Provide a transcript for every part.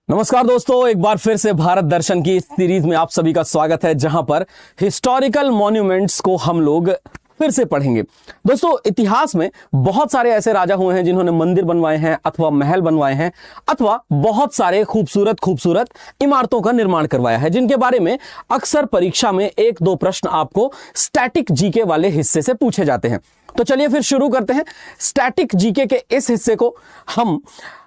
नमस्कार दोस्तों, एक बार फिर से भारत दर्शन की इस सीरीज में आप सभी का स्वागत है, जहां पर हिस्टोरिकल मॉन्यूमेंट्स को हम लोग फिर से पढ़ेंगे। दोस्तों, इतिहास में बहुत सारे ऐसे राजा हुए हैं जिन्होंने मंदिर बनवाए हैं अथवा महल बनवाए हैं अथवा बहुत सारे खूबसूरत खूबसूरत इमारतों का निर्माण करवाया है, जिनके बारे में अक्सर परीक्षा में एक दो प्रश्न आपको स्टैटिक जीके वाले हिस्से से पूछे जाते हैं। तो चलिए फिर शुरू करते हैं। स्टैटिक जीके के इस हिस्से को हम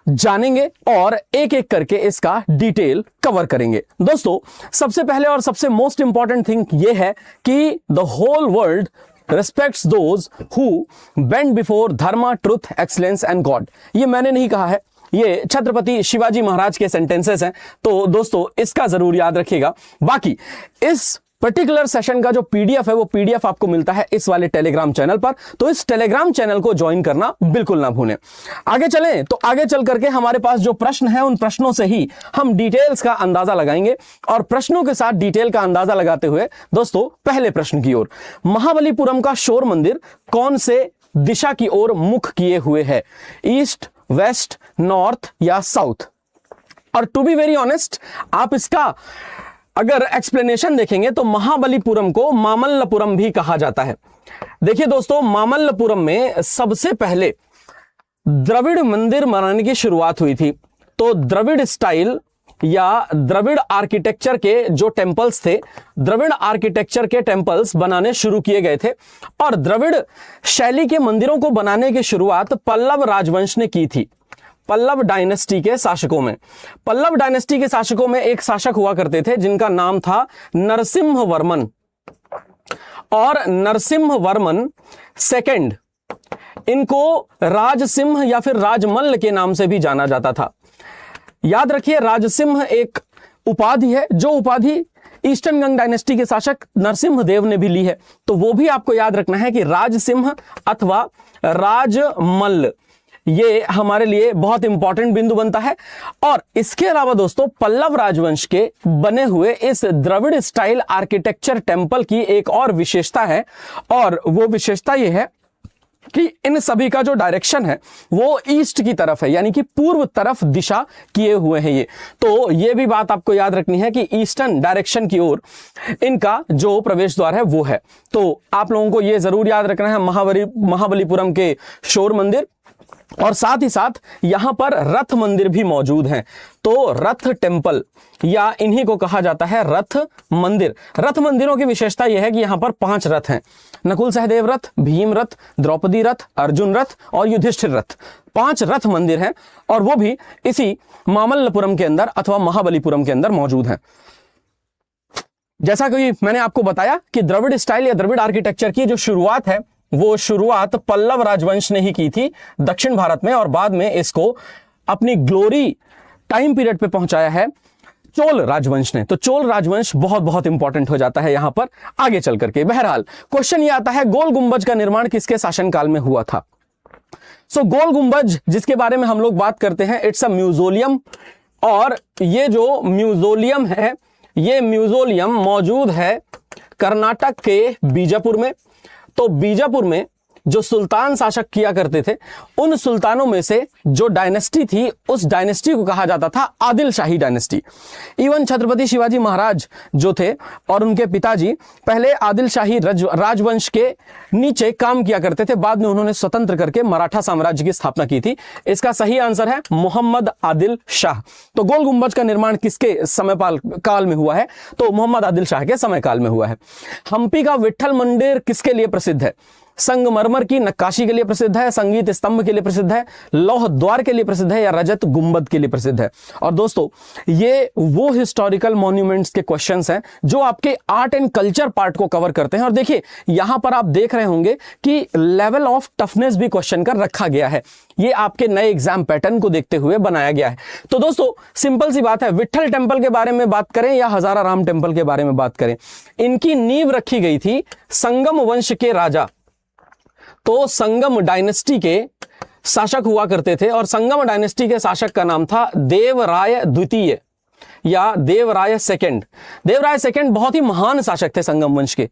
जानेंगे और एक एक करके इसका डिटेल कवर करेंगे। दोस्तों, सबसे पहले और सबसे मोस्ट इंपॉर्टेंट थिंग यह है कि the whole world respects those who bend before dharma, truth, excellence and God। ये मैंने नहीं कहा है, ये छत्रपति शिवाजी महाराज के सेंटेंसेस हैं। तो दोस्तों, इसका जरूर याद रखिएगा। बाकी इस पर्टिकुलर सेशन का जो पीडीएफ है वो पीडीएफ आपको मिलता है इस वाले टेलीग्राम चैनल पर, तो इस टेलीग्राम चैनल को ज्वाइन करना बिल्कुल ना भूलें। आगे चलें तो आगे चल करके हमारे पास जो प्रश्न है उन प्रश्नों से ही हम डिटेल्स का अंदाजा लगाएंगे और प्रश्नों के साथ डिटेल का अंदाजा लगाते हुए दोस्तों पहले प्रश्न की ओर, महाबलीपुरम का शोर मंदिर कौन से दिशा की ओर मुख किए हुए है? ईस्ट, वेस्ट, नॉर्थ या साउथ? और टू बी वेरी ऑनेस्ट, आप इसका अगर एक्सप्लेनेशन देखेंगे तो महाबलीपुरम को मामल्लपुरम भी कहा जाता है। देखिए दोस्तों, मामल्लपुरम में सबसे पहले द्रविड़ मंदिर बनाने की शुरुआत हुई थी। तो द्रविड़ स्टाइल या द्रविड़ आर्किटेक्चर के जो टेंपल्स थे, द्रविड़ आर्किटेक्चर के टेंपल्स बनाने शुरू किए गए थे और द्रविड़ शैली के मंदिरों को बनाने की शुरुआत पल्लव राजवंश ने की थी। पल्लव डायनेस्टी के शासकों में, पल्लव डायनेस्टी के शासकों में एक शासक हुआ करते थे जिनका नाम था नरसिम्हा वर्मन, और नरसिम्हा वर्मन सेकंड, इनको राजसिंह या फिर राजमल्ल के नाम से भी जाना जाता था। याद रखिए, राजसिंह एक उपाधि है, जो उपाधि ईस्टर्न गंग डायनेस्टी के शासक नरसिम्ह देव ने भी ली है। तो वो भी आपको याद रखना है कि राजसिंह अथवा राजमल्ल, ये हमारे लिए बहुत इंपॉर्टेंट बिंदु बनता है। और इसके अलावा दोस्तों, पल्लव राजवंश के बने हुए इस द्रविड़ स्टाइल आर्किटेक्चर टेंपल की एक और विशेषता है, और वो विशेषता ये है कि इन सभी का जो डायरेक्शन है वो ईस्ट की तरफ है, यानी कि पूर्व तरफ दिशा किए हुए हैं ये। तो ये भी बात आपको याद रखनी है कि ईस्टर्न डायरेक्शन की ओर इनका जो प्रवेश द्वार है वो है। तो आप लोगों को ये जरूर याद रखना है महाबलीपुरम के शोर मंदिर, और साथ ही साथ यहां पर रथ मंदिर भी मौजूद हैं। तो रथ टेंपल या इन्हीं को कहा जाता है रथ मंदिर। रथ मंदिरों की विशेषता यह है कि यहां पर 5 रथ हैं: नकुल सहदेव रथ, भीम रथ, द्रौपदी रथ, अर्जुन रथ और युधिष्ठिर रथ। 5 रथ मंदिर हैं और वो भी इसी मामल्लपुरम के अंदर अथवा महाबलीपुरम के अंदर मौजूद हैं। जैसा कि मैंने आपको बताया कि द्रविड़ स्टाइल या द्रविड़ आर्किटेक्चर की जो शुरुआत है वो शुरुआत पल्लव राजवंश ने ही की थी दक्षिण भारत में, और बाद में इसको अपनी ग्लोरी टाइम पीरियड पे पहुंचाया है चोल राजवंश ने। तो चोल राजवंश बहुत बहुत इंपॉर्टेंट हो जाता है यहां पर आगे चल करके। बहरहाल क्वेश्चन ये आता है, गोल गुंबज का निर्माण किसके शासनकाल में हुआ था? सो गोल गुंबज जिसके बारे में हम लोग बात करते हैं, इट्स अ म्यूजोलियम, और ये जो म्यूजोलियम है ये म्यूजोलियम मौजूद है कर्नाटक के बीजापुर में। तो बीजापुर में जो सुल्तान शासक किया करते थे, उन सुल्तानों में से जो डायनेस्टी थी उस डायनेस्टी को कहा जाता था आदिल शाही डायनेस्टी। इवन छत्रपति शिवाजी महाराज जो थे और उनके पिताजी पहले आदिल शाही राजवंश के नीचे काम किया करते थे, बाद में उन्होंने स्वतंत्र करके मराठा साम्राज्य की स्थापना की थी। इसका सही आंसर है मोहम्मद आदिल शाह। तो गोल गुंबज का निर्माण किसके समय काल में हुआ है? तो मोहम्मद आदिल शाह के समय काल में हुआ है। हम्पी का विट्ठल मंदिर किसके लिए प्रसिद्ध है? संगमरमर की नक्काशी के लिए प्रसिद्ध है, संगीत स्तंभ के लिए प्रसिद्ध है, लौह द्वार के लिए प्रसिद्ध है, या रजत गुंबद के लिए प्रसिद्ध है? और दोस्तों, ये वो हिस्टोरिकल मॉन्यूमेंट्स के क्वेश्चंस हैं जो आपके आर्ट एंड कल्चर पार्ट को कवर करते हैं। और देखिए, यहां पर आप देख रहे होंगे कि लेवल ऑफ टफनेस भी क्वेश्चन का रखा गया है। ये आपके नए एग्जाम पैटर्न को देखते हुए बनाया गया है। तो दोस्तों, सिंपल सी बात है, विट्ठल टेंपल के बारे में बात करें या हजाराराम टेंपल के बारे में बात करें, इनकी नींव रखी गई थी संगम वंश के राजा। तो संगम डायनेस्टी के शासक हुआ करते थे, और संगम डायनेस्टी के शासक का नाम था देवराय द्वितीय या देवराय सेकंड। देवराय सेकंड बहुत ही महान शासक थे संगम वंश के।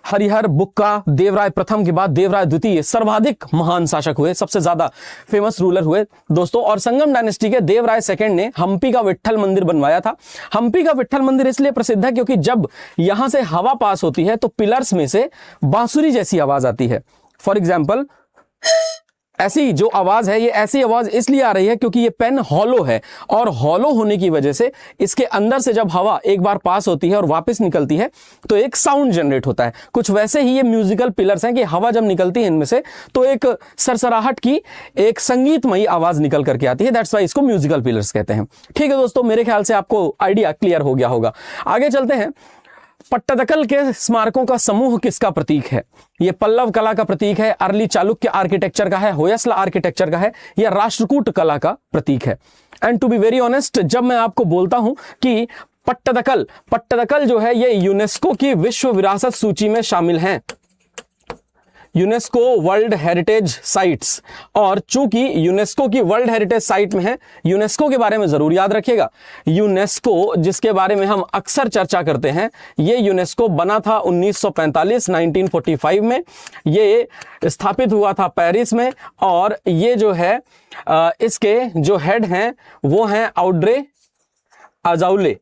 हरिहर बुक्का देवराय प्रथम के बाद देवराय द्वितीय सर्वाधिक महान शासक हुए, सबसे ज्यादा फेमस रूलर हुए दोस्तों। और संगम डायनेस्टी के देवराय सेकंड ने हम्पी का विट्ठल मंदिर बनवाया था। हम्पी का विट्ठल मंदिर इसलिए प्रसिद्ध है क्योंकि जब यहां से हवा पास होती है तो पिलर्स में से बांसुरी जैसी आवाज आती है। फॉर एग्जाम्पल ऐसी जो आवाज है, ये ऐसी आवाज इसलिए आ रही है क्योंकि ये पेन हॉलो है, और हॉलो होने की वजह से इसके अंदर से जब हवा एक बार पास होती है और वापस निकलती है तो एक साउंड जनरेट होता है। कुछ वैसे ही ये म्यूजिकल पिलर्स हैं कि हवा जब निकलती है इनमें से तो एक सरसराहट की एक संगीतमयी आवाज निकल करके आती है। दैट्स वाई इसको म्यूजिकल पिलर्स कहते हैं। ठीक है दोस्तों, मेरे ख्याल से आपको आइडिया क्लियर हो गया होगा। आगे चलते हैं। पट्टदकल के स्मारकों का समूह किसका प्रतीक है? यह पल्लव कला का प्रतीक है, अर्ली चालुक्य आर्किटेक्चर का है, होयसला आर्किटेक्चर का है, या राष्ट्रकूट कला का प्रतीक है? And to be very honest, जब मैं आपको बोलता हूं कि पट्टदकल जो है ये यूनेस्को की विश्व विरासत सूची में शामिल है, यूनेस्को वर्ल्ड हेरिटेज साइट्स। और चूंकि यूनेस्को की वर्ल्ड हेरिटेज साइट में है, यूनेस्को के बारे में जरूर याद रखिएगा। यूनेस्को जिसके बारे में हम अक्सर चर्चा करते हैं, ये यूनेस्को बना था 1945 में, ये स्थापित हुआ था पेरिस में, और ये जो है इसके जो हेड हैं वो हैं ऑड्रे अजौले।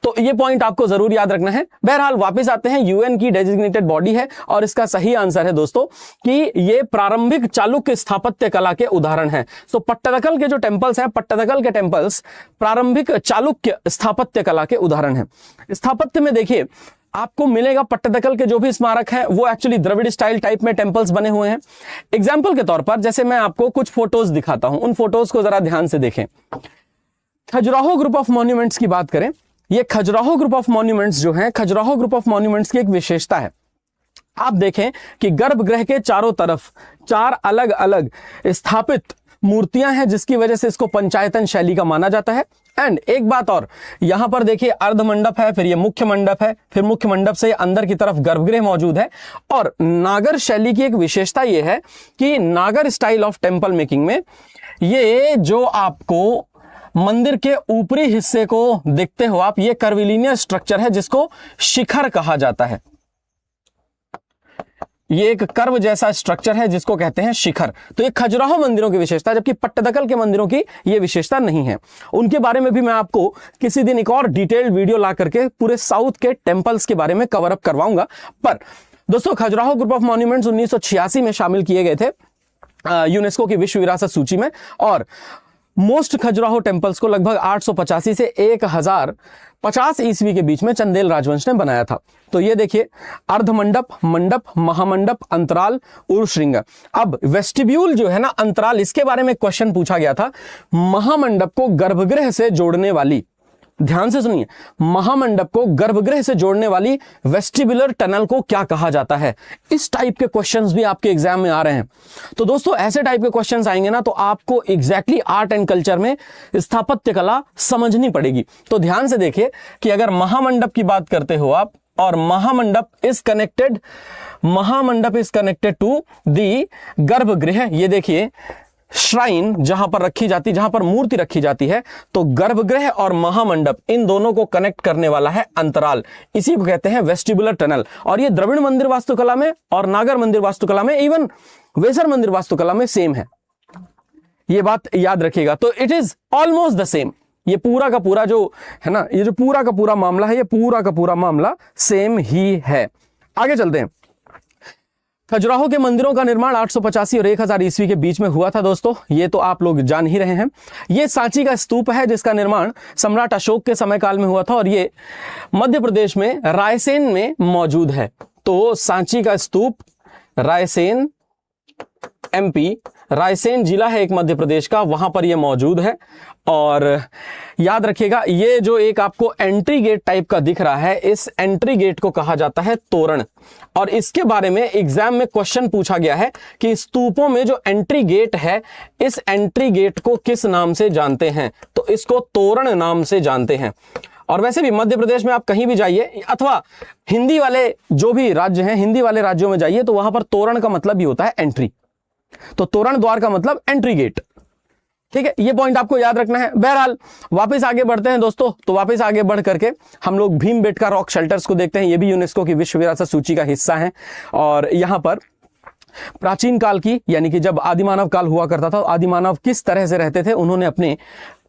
तो ये पॉइंट आपको जरूर याद रखना है। बहरहाल वापस आते हैं, यूएन की डेजिग्नेटेड बॉडी है, और इसका सही आंसर है दोस्तों कि ये प्रारंभिक चालुक्य स्थापत्य कला के उदाहरण हैं। तो पट्टदकल के जो टेंपल्स हैं, पट्टदकल के टेंपल्स प्रारंभिक चालुक्य स्थापत्य कला के उदाहरण हैं। स्थापत्य में देखिए आपको मिलेगा पट्टदकल के जो भी स्मारक हैं वो एक्चुअली द्रविड़ स्टाइल टाइप में टेंपल्स बने हुए हैं। एग्जाम्पल के तौर पर जैसे मैं आपको कुछ फोटोज दिखाता हूं, उन फोटोज को जरा ध्यान से देखें। खजुराहो ग्रुप ऑफ मॉन्यूमेंट्स की बात करें, ये खजुराहो ग्रुप ऑफ मॉन्यूमेंट्स जो हैं, खजुराहो ग्रुप ऑफ मॉन्यूमेंट्स की एक विशेषता है। आप देखें कि गर्भगृह के चारों तरफ 4 अलग अलग स्थापित मूर्तियां हैं, जिसकी वजह से इसको पंचायतन शैली का माना जाता है। एंड एक बात और, यहां पर देखिए अर्ध मंडप है, फिर ये मुख्य मंडप है, फिर मुख्य मंडप से अंदर की तरफ गर्भगृह मौजूद है। और नागर शैली की एक विशेषता यह है कि नागर स्टाइल ऑफ टेंपल मेकिंग में ये जो आपको मंदिर के ऊपरी हिस्से को देखते हो आप, ये कर्विलिनियर स्ट्रक्चर है जिसको शिखर कहा जाता है। ये एक कर्व जैसा स्ट्रक्चर है जिसको कहते हैं शिखर। तो ये खजुराहो मंदिरों की विशेषता, जबकि पट्टदकल के मंदिरों की ये विशेषता नहीं है। उनके बारे में भी मैं आपको किसी दिन एक और डिटेल्ड वीडियो ला करके पूरे साउथ के टेंपल्स के बारे में कवर अप करवाऊंगा। पर दोस्तों खजुराहो ग्रुप ऑफ मॉन्यूमेंट्स 1986 में शामिल किए गए थे यूनेस्को की विश्व विरासत सूची में, और मोस्ट खजुराहो टेंपल्स को लगभग 885 से 1050 ईस्वी के बीच में चंदेल राजवंश ने बनाया था। तो ये देखिए अर्धमंडप, मंडप, महामंडप, अंतराल, उर्श्रृंग। अब वेस्टिब्यूल जो है ना, अंतराल, इसके बारे में क्वेश्चन पूछा गया था। महामंडप को गर्भगृह से जोड़ने वाली, ध्यान से सुनिए, महामंडप को गर्भगृह से जोड़ने वाली वेस्टिबुलर टनल को क्या कहा जाता है? इस टाइप के क्वेश्चंस भी आपके एग्जाम में आ रहे हैं। तो दोस्तों ऐसे टाइप के क्वेश्चंस आएंगे ना, तो आपको एग्जैक्टली आर्ट एंड कल्चर में स्थापत्य कला समझनी पड़ेगी। तो ध्यान से देखिए कि अगर महामंडप की बात करते हो आप, और महामंडप इज कनेक्टेड टू दी गर्भगृह, ये देखिए श्राइन जहां पर रखी जाती, जहां पर मूर्ति रखी जाती है, तो गर्भगृह और महामंडप इन दोनों को कनेक्ट करने वाला है अंतराल, इसी को कहते हैं वेस्टिबुलर टनल। और ये द्रविड़ मंदिर वास्तुकला में और नागर मंदिर वास्तुकला में, इवन वेसर मंदिर वास्तुकला में सेम है, ये बात याद रखिएगा। तो it is almost the same. ये पूरा का पूरा जो है ना, ये जो पूरा का पूरा मामला है, ये पूरा का पूरा मामला सेम ही है। आगे चलते हैं। खजुराहो के मंदिरों का निर्माण 885 और 1000 ईस्वी के बीच में हुआ था दोस्तों, ये तो आप लोग जान ही रहे हैं। ये सांची का स्तूप है जिसका निर्माण सम्राट अशोक के समय काल में हुआ था, और ये मध्य प्रदेश में रायसेन में मौजूद है। तो सांची का स्तूप रायसेन, एमपी, रायसेन जिला है एक मध्य प्रदेश का, वहां पर यह मौजूद है। और याद रखिएगा ये जो एक आपको एंट्री गेट टाइप का दिख रहा है, इस एंट्री गेट को कहा जाता है तोरण। और इसके बारे में एग्जाम में क्वेश्चन पूछा गया है कि स्तूपों में जो एंट्री गेट है, इस एंट्री गेट को किस नाम से जानते हैं? तो इसको तोरण नाम से जानते हैं। और वैसे भी मध्य प्रदेश में आप कहीं भी जाइए, अथवा हिंदी वाले जो भी राज्य हैं, हिंदी वाले राज्यों में जाइए, तो वहां पर तोरण का मतलब ही होता है एंट्री। तो तोरण द्वार का मतलब एंट्री गेट। ठीक है, ये पॉइंट आपको याद रखना है। बहरहाल वापस आगे बढ़ते हैं दोस्तों। तो वापस आगे बढ़ करके हम लोग भीमबेटका रॉक शेल्टर्स को देखते हैं। ये भी यूनेस्को की विश्व विरासत सूची का हिस्सा है। और यहां पर प्राचीन काल की, यानी कि जब आदिमानव काल हुआ करता था, आदिमानव किस तरह से रहते थे, उन्होंने अपने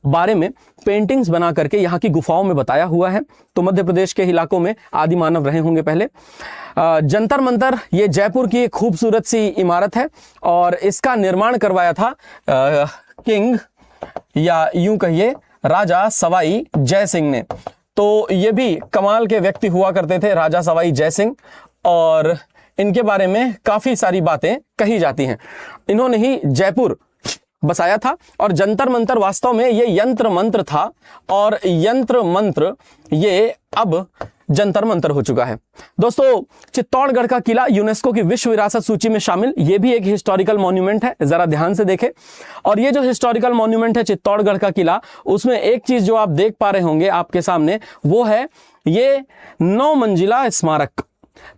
बारे में पेंटिंग्स बना करके यहाँ की गुफाओं में बताया हुआ है। तो मध्य प्रदेश के इलाकों में आदिमानव रहे होंगे पहले। जंतर मंतर, ये जयपुर की एक खूबसूरत सी इमारत है और इसका निर्माण करवाया था किंग, या यूं कहिए राजा सवाई जय सिंह ने। तो ये भी कमाल के व्यक्ति हुआ करते थे, राजा सवाई जय सिंह, और इनके बारे में काफी सारी बातें कही जाती हैं। इन्होंने ही जयपुर बसाया था। और जंतर मंतर वास्तव में ये यंत्र मंत्र था, और यंत्र मंत्र ये अब जंतर मंतर हो चुका है। दोस्तों, चित्तौड़गढ़ का किला यूनेस्को की विश्व विरासत सूची में शामिल, ये भी एक हिस्टोरिकल मॉन्यूमेंट है, जरा ध्यान से देखें। और ये जो हिस्टोरिकल मॉन्यूमेंट है चित्तौड़गढ़ का किला, उसमें एक चीज जो आप देख पा रहे होंगे आपके सामने, वो है ये 9 मंजिला स्मारक।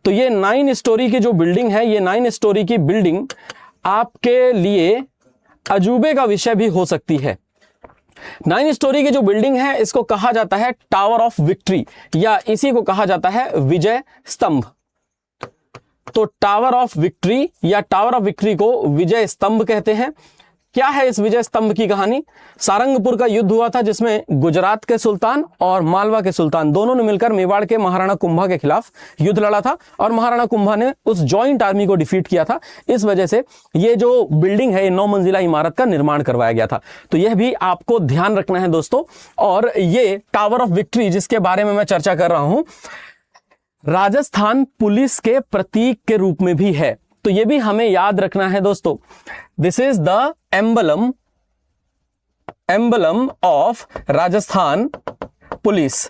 तो ये 9 स्टोरी की जो बिल्डिंग है, ये 9 स्टोरी की बिल्डिंग आपके लिए अजूबे का विषय भी हो सकती है। 9 स्टोरी की जो बिल्डिंग है, इसको कहा जाता है टावर ऑफ विक्ट्री, या इसी को कहा जाता है विजय स्तंभ। तो टावर ऑफ विक्ट्री या टावर ऑफ विक्ट्री को विजय स्तंभ कहते हैं। क्या है इस विजय स्तंभ की कहानी? सारंगपुर का युद्ध हुआ था, जिसमें गुजरात के सुल्तान और मालवा के सुल्तान दोनों ने मिलकर मेवाड़ के महाराणा कुंभा के खिलाफ युद्ध लड़ा था, और महाराणा कुंभा ने उस जॉइंट आर्मी को डिफीट किया था। इस वजह से ये जो बिल्डिंग है, ये 9 मंजिला इमारत का निर्माण करवाया गया था। तो यह भी आपको ध्यान रखना है दोस्तों। और ये टावर ऑफ विक्ट्री जिसके बारे में मैं चर्चा कर रहा हूं, राजस्थान पुलिस के प्रतीक के रूप में भी है। तो ये भी हमें याद रखना है दोस्तों। This is the emblem of Rajasthan police.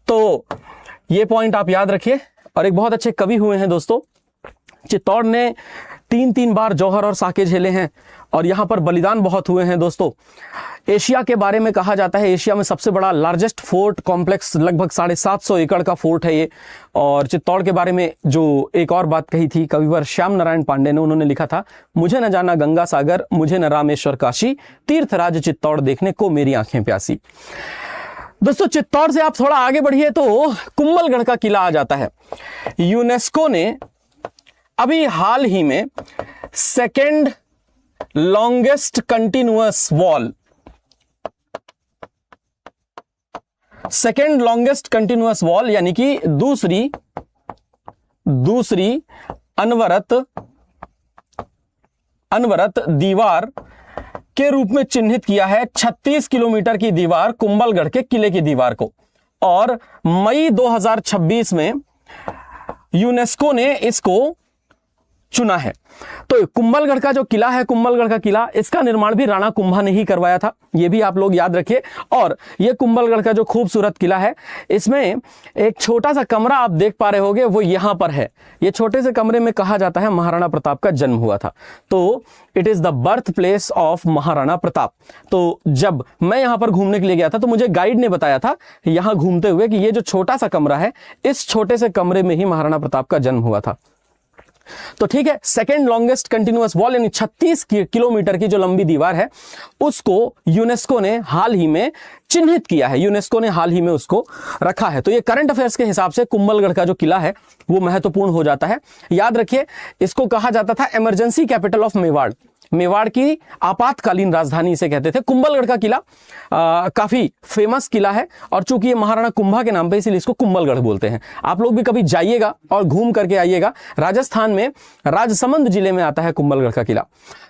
तो ये पॉइंट आप याद रखिए। और एक बहुत अच्छे कवि हुए हैं दोस्तों, चित्तौड़ ने 3 बार जौहर और साके झेले हैं, और यहां पर बलिदान बहुत हुए हैं दोस्तों। एशिया के बारे में कहा जाता है, एशिया में सबसे बड़ा लार्जेस्ट फोर्ट कॉम्प्लेक्स, लगभग 750 एकड़ का फोर्ट है ये। और चित्तौड़ के बारे में जो एक और बात कही थी कविवर श्याम नारायण पांडे ने, उन्होंने लिखा था, मुझे न जाना गंगा सागर, मुझे न रामेश्वर काशी, तीर्थराज चित्तौड़ देखने को मेरी आंखें प्यासी। दोस्तों, चित्तौड़ से आप थोड़ा आगे बढ़िए तो कुंभलगढ़ का किला आ जाता है। यूनेस्को ने अभी हाल ही में सेकेंड लॉन्गेस्ट कंटिन्यूअस वॉल, यानी कि दूसरी अनवरत दीवार के रूप में चिन्हित किया है 36 किलोमीटर की दीवार, कुंभलगढ़ के किले की दीवार को। और मई 2026 में यूनेस्को ने इसको चुना है। तो कुंभलगढ़ का जो किला है, कुंभलगढ़ का किला, इसका निर्माण भी राणा कुंभा ने ही करवाया था, ये भी आप लोग याद रखिए। और ये कुंभलगढ़ का जो खूबसूरत किला है, इसमें एक छोटा सा कमरा आप देख पा रहे होंगे, वो यहां पर है। ये छोटे से कमरे में कहा जाता है महाराणा प्रताप का जन्म हुआ था। तो it is the birth place of Maharana Pratap. तो जब मैं यहां पर घूमने के लिए गया था, तो मुझे गाइड ने बताया था यहां घूमते हुए कि ये जो छोटा सा कमरा है, इस छोटे से कमरे में ही महाराणा प्रताप का जन्म हुआ था। तो ठीक है, सेकेंड लॉन्गेस्ट कंटिन्यूअस वॉल, यानी 36 किलोमीटर की जो लंबी दीवार है, उसको यूनेस्को ने हाल ही में चिन्हित किया है, यूनेस्को ने हाल ही में उसको रखा है। तो ये करंट अफेयर्स के हिसाब से कुंभलगढ़ का जो किला है वो महत्वपूर्ण हो जाता है। याद रखिए, इसको कहा जाता था emergency capital of Mewar, Mewar की आपातकालीन राजधानी इसे कहते थे। कुंभलगढ़ का किला काफी फेमस किला है, और चूंकि ये महाराणा कुंभा के नाम पे, इसीलिए इसको कुंभलगढ़ बोलते हैं। आप लोग भी कभी जाइएगा और घूम करके आइएगा। राजस्थान में राजसमंद जिले में आता है कुंभलगढ़ का किला।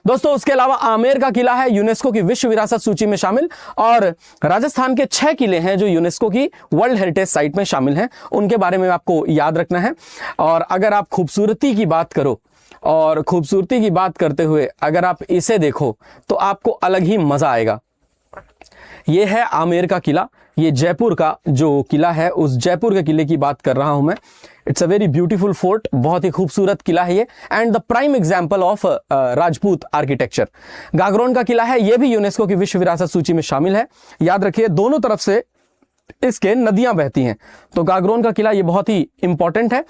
दोस्तों, उसके अलावा आमेर का किला है यूनेस्को की विश्व विरासत सूची में शामिल, और राजस्थान के 6 किले हैं जो यूनेस्को की वर्ल्ड हेरिटेज साइट में शामिल हैं, उनके बारे में आपको याद रखना है। और अगर आप खूबसूरती की बात करो, और खूबसूरती की बात करते हुए अगर आप इसे देखो, तो आपको अलग ही मजा आएगा। यह है आमेर का किला, ये जयपुर का जो किला है, उस जयपुर के किले की बात कर रहा हूं मैं। It's a very beautiful fort, बहुत ही खूबसूरत किला है ये, and the prime example of Rajput architecture. Gagron का किला है, ये भी यूनेस्को की विश्व विरासत सूची में शामिल है। याद रखिए, दोनों तरफ से इसके नदियां बहती हैं। तो गागरोन का किला ये बहुत ही इंपॉर्टेंट है।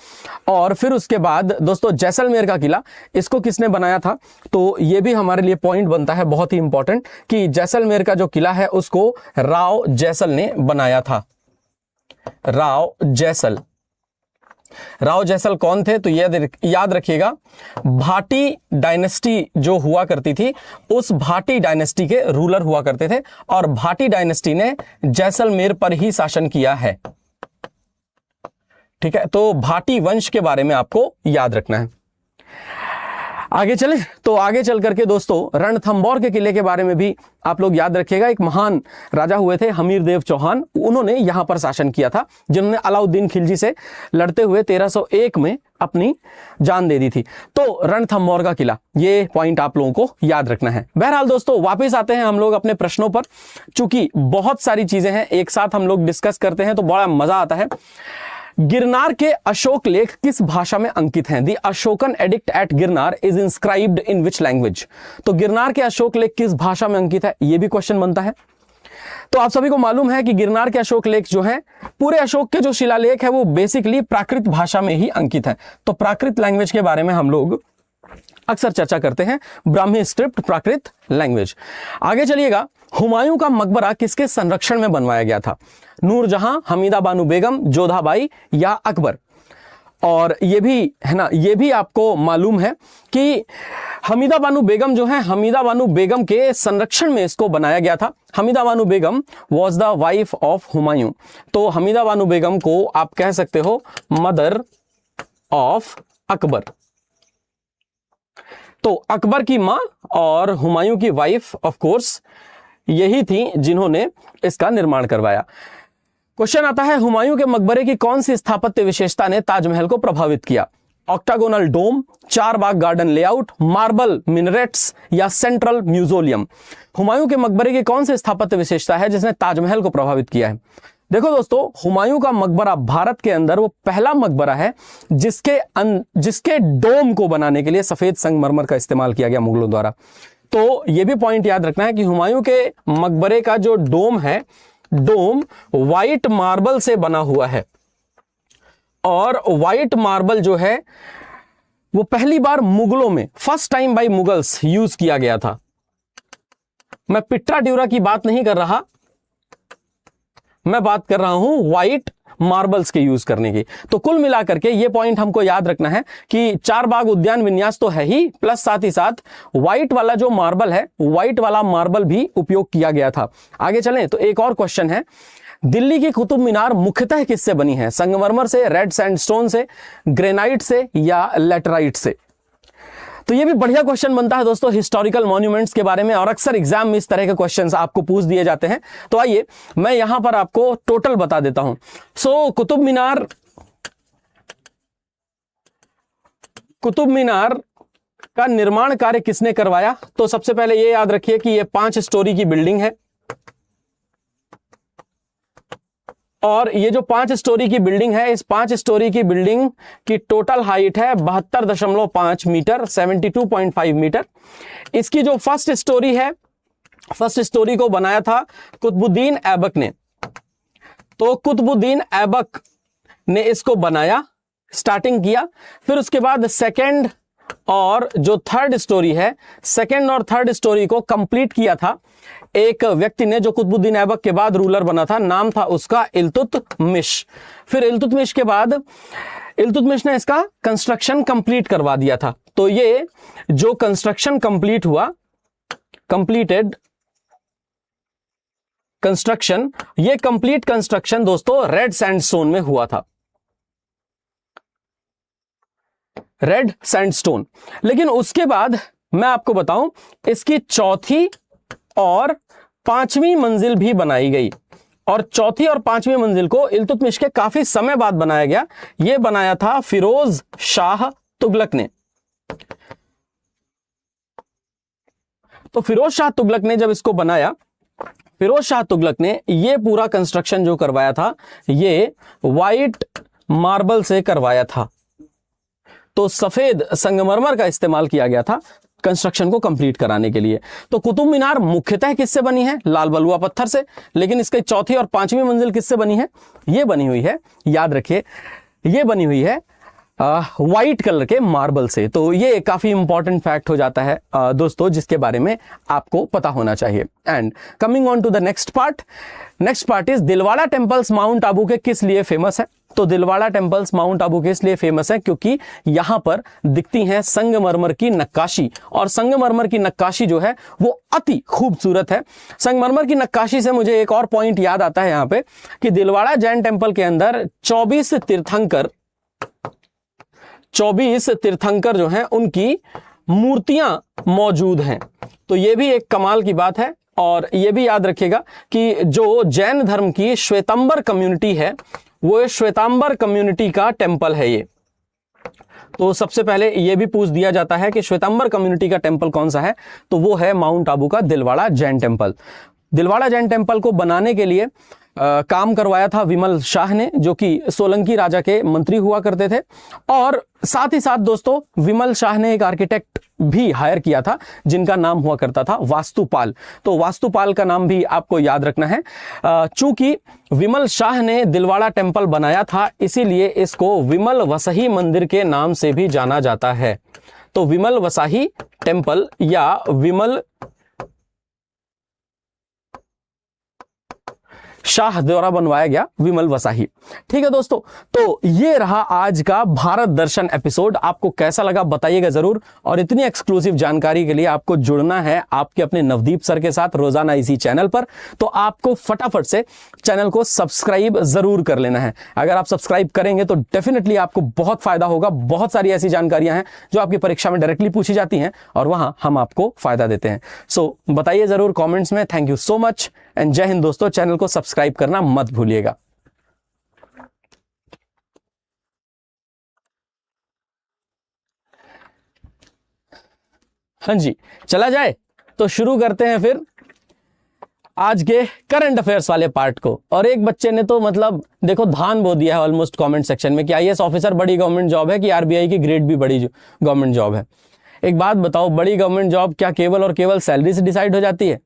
और फिर उसके बाद दोस्तों जैसलमेर का किला, इसको किसने बनाया था? तो ये भी हमारे लिए पॉइंट बनता है बहुत ही इंपॉर्टेंट कि जैसलमेर का जो किला है उसको राव जैसल ने बनाया था। राव जैसल, राव जैसल कौन थे? तो याद रखिएगा, भाटी डायनेस्टी जो हुआ करती थी उस भाटी डायनेस्टी के रूलर हुआ करते थे और भाटी डायनेस्टी ने जैसलमेर पर ही शासन किया है। ठीक है, तो भाटी वंश के बारे में आपको याद रखना है। आगे चलें तो आगे चल करके दोस्तों रणथंभौर के किले के बारे में भी आप लोग याद रखिएगा। एक महान राजा हुए थे हमीरदेव चौहान, उन्होंने यहां पर शासन किया था, जिन्होंने अलाउद्दीन खिलजी से लड़ते हुए 1301 में अपनी जान दे दी थी। तो रणथंभौर का किला, ये पॉइंट आप लोगों को याद रखना है। बहरहाल दोस्तों वापस आते हैं हम लोग अपने प्रश्नों पर। चूंकि बहुत सारी चीजें हैं एक साथ हम लोग डिस्कस करते हैं तो बड़ा मजा आता है। गिरनार के अशोक लेख किस भाषा में अंकित हैं? The Ashokan edict at Girnar is inscribed in which language? तो गिरनार के अशोक लेख किस भाषा में अंकित है, यह भी क्वेश्चन बनता है। तो आप सभी को मालूम है कि गिरनार के अशोक लेख जो है, पूरे अशोक के जो शिलालेख है वो बेसिकली प्राकृत भाषा में ही अंकित है। तो प्राकृत लैंग्वेज के बारे में हम लोग अक्सर चर्चा करते हैं, ब्राह्मी स्क्रिप्ट प्राकृत लैंग्वेज। आगे चलिएगा, हुमायूं का मकबरा किसके संरक्षण में बनवाया गया था? नूरजहां, हमीदा बानो बेगम, जोधाबाई या अकबर? और ये भी है ना, ये भी आपको मालूम है कि हमीदा बानो बेगम जो है, हमीदा बानो बेगम के संरक्षण में इसको बनाया गया था। Hamida Banu Begum was the wife of Humayun. तो हमीदा बानो बेगम को आप कह सकते हो मदर ऑफ अकबर। तो अकबर की मां और हुमायूं की वाइफ ऑफ कोर्स यही थी जिन्होंने इसका निर्माण करवाया। क्वेश्चन आता है, हुमायूं के मकबरे की कौन सी स्थापत्य विशेषता ने ताजमहल को प्रभावित किया? ऑक्टागोनल डोम, चार बाग गार्डन लेआउट, मार्बल मिनरेट्स या सेंट्रल म्यूजोलियम? हुमायूं के मकबरे की कौन सी स्थापत्य विशेषता है जिसने ताजमहल को प्रभावित किया है? देखो दोस्तों, हुमायूं का मकबरा भारत के अंदर वो पहला मकबरा है जिसके डोम को बनाने के लिए सफेद संगमरमर का इस्तेमाल किया गया मुगलों द्वारा। तो यह भी पॉइंट याद रखना है कि हुमायूं के मकबरे का जो डोम है, डोम व्हाइट मार्बल से बना हुआ है। और व्हाइट मार्बल जो है वो पहली बार मुगलों में, first time by Mughals use किया गया था। मैं पिट्टा ड्यूरा की बात नहीं कर रहा, मैं बात कर रहा हूं व्हाइट मार्बल्स के यूज करने की। तो कुल मिलाकर के ये पॉइंट हमको याद रखना है कि चार बाग उद्यान विन्यास तो है ही, प्लस साथ ही साथ व्हाइट वाला जो मार्बल है, व्हाइट वाला मार्बल भी उपयोग किया गया था। आगे चलें तो एक और क्वेश्चन है, दिल्ली की कुतुब मीनार मुख्यतः किससे बनी है? संगमरमर से, रेड सैंडस्टोन से, ग्रेनाइट से या लेटराइट से? तो ये भी बढ़िया क्वेश्चन बनता है दोस्तों हिस्टोरिकल मॉन्यूमेंट्स के बारे में, और अक्सर एग्जाम में इस तरह के क्वेश्चंस आपको पूछ दिए जाते हैं। तो आइए मैं यहां पर आपको टोटल बता देता हूं। कुतुब मीनार का निर्माण कार्य किसने करवाया? तो सबसे पहले ये याद रखिए कि ये 5 स्टोरी की बिल्डिंग है, और ये जो 5 स्टोरी की बिल्डिंग है, इस 5 स्टोरी की बिल्डिंग की टोटल हाइट है 72.5 मीटर, 72.5 मीटर। इसकी जो फर्स्ट स्टोरी है, फर्स्ट स्टोरी को बनाया था कुतुबुद्दीन ऐबक ने। तो कुतुबुद्दीन ऐबक ने इसको बनाया, स्टार्टिंग किया। फिर उसके बाद सेकंड और जो थर्ड स्टोरी है, सेकंड और थर्ड स्टोरी को कंप्लीट किया था एक व्यक्ति ने जो कुतुबुद्दीन ऐबक के बाद रूलर बना था, नाम था उसका इल्तुतमिश। फिर इल्तुतमिश के बाद इल्तुतमिश ने इसका कंस्ट्रक्शन कंप्लीट करवा दिया था। तो ये जो कंस्ट्रक्शन कंप्लीट हुआ, कंप्लीटेड कंस्ट्रक्शन, ये कंप्लीट कंस्ट्रक्शन दोस्तों रेड सैंडस्टोन में हुआ था, रेड सैंडस्टोन। लेकिन उसके बाद मैं आपको बताऊं, इसकी चौथी और 5वीं मंजिल भी बनाई गई, और चौथी और 5वीं मंजिल को इल्तुतमिश के काफी समय बाद बनाया गया। यह बनाया था फिरोज शाह तुगलक ने। तो फिरोज शाह तुगलक ने जब इसको बनाया, फिरोज शाह तुगलक ने यह पूरा कंस्ट्रक्शन जो करवाया था, यह व्हाइट मार्बल से करवाया था। तो सफेद संगमरमर का इस्तेमाल किया गया था। कंस्ट्रक्शन को कंप्लीट कराने के लिए। तो कुतुब मीनार मुख्यतः किससे बनी है? लाल बलुआ पत्थर से। लेकिन इसकी चौथी और पांचवी मंजिल किससे बनी है? ये बनी हुई है, याद रखिए, ये बनी हुई है व्हाइट कलर के मार्बल से। तो ये काफी इंपॉर्टेंट फैक्ट हो जाता है दोस्तों, जिसके बारे में आपको पता होना चाहिए। And coming on to the next part is Dilwara temples Mount Abu के किस लिए फेमस है? तो दिलवाड़ा टेम्पल्स माउंट आबू के इसलिए फेमस है क्योंकि यहां पर दिखती है संगमरमर की नक्काशी, और संगमरमर की नक्काशी जो है वो अति खूबसूरत है। संगमरमर की नक्काशी से मुझे एक और पॉइंट याद आता है यहां पे कि दिलवाड़ा जैन टेम्पल के अंदर 24 तीर्थंकर जो हैं उनकी मूर्तियां मौजूद हैं। तो ये भी एक कमाल की बात है। और ये भी याद रखिएगा कि जो जैन धर्म की श्वेतांबर कम्युनिटी है, वो श्वेतांबर कम्युनिटी का टेम्पल है ये। तो सबसे पहले ये भी पूछ दिया जाता है कि श्वेतांबर कम्युनिटी का टेम्पल कौन सा है? तो वो है माउंट आबू का दिलवाड़ा जैन टेम्पल। दिलवाड़ा जैन टेम्पल को बनाने के लिए काम करवाया था विमल शाह ने, जो कि सोलंकी राजा के मंत्री हुआ करते थे। और साथ ही साथ दोस्तों विमल शाह ने एक आर्किटेक्ट भी हायर किया था जिनका नाम हुआ करता था वास्तुपाल। तो वास्तुपाल का नाम भी आपको याद रखना है। चूंकि विमल शाह ने दिलवाड़ा टेम्पल बनाया था, इसीलिए इसको विमल वसही मंदिर के नाम से भी जाना जाता है। तो विमल वसाही टेम्पल या विमल शाह द्वारा बनवाया गया विमल वसाही। ठीक है दोस्तों, तो ये रहा आज का भारत दर्शन एपिसोड। आपको कैसा लगा बताइएगा जरूर। और इतनी एक्सक्लूसिव जानकारी के लिए आपको जुड़ना है आपके अपने नवदीप सर के साथ रोजाना इसी चैनल पर। तो आपको फटाफट से चैनल को सब्सक्राइब जरूर कर लेना है। अगर आप सब्सक्राइब करेंगे तो डेफिनेटली आपको बहुत फायदा होगा। बहुत सारी ऐसी जानकारियां हैं जो आपकी परीक्षा में डायरेक्टली पूछी जाती हैं और वहां हम आपको फायदा देते हैं। सो बताइए जरूर कॉमेंट्स में। Thank you so much and जय हिंद दोस्तों। चैनल को सब्सक्राइब करना मत भूलिएगा। हाँ जी, चला जाए तो शुरू करते हैं फिर आज के करंट अफेयर्स वाले पार्ट को। और एक बच्चे ने तो मतलब देखो धान बो दिया है ऑलमोस्ट कमेंट सेक्शन में कि आईएएस ऑफिसर बड़ी गवर्नमेंट जॉब है कि आरबीआई की ग्रेड भी बड़ी गवर्नमेंट जॉब है। एक बात बताओ, बड़ी गवर्नमेंट जॉब क्या केवल और केवल सैलरी से डिसाइड हो जाती है?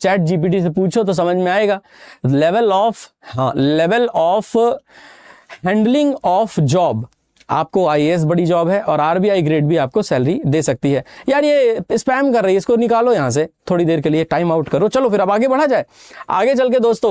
चैट जीपीटी से पूछो तो समझ में आएगा। Level of handling of job, आपको आईएएस बड़ी जॉब है और आरबीआई ग्रेड भी आपको सैलरी दे सकती है। यार ये स्पैम कर रही है, इसको निकालो यहां से, थोड़ी देर के लिए टाइम आउट करो। चलो फिर अब आगे बढ़ा जाए। आगे चल के दोस्तों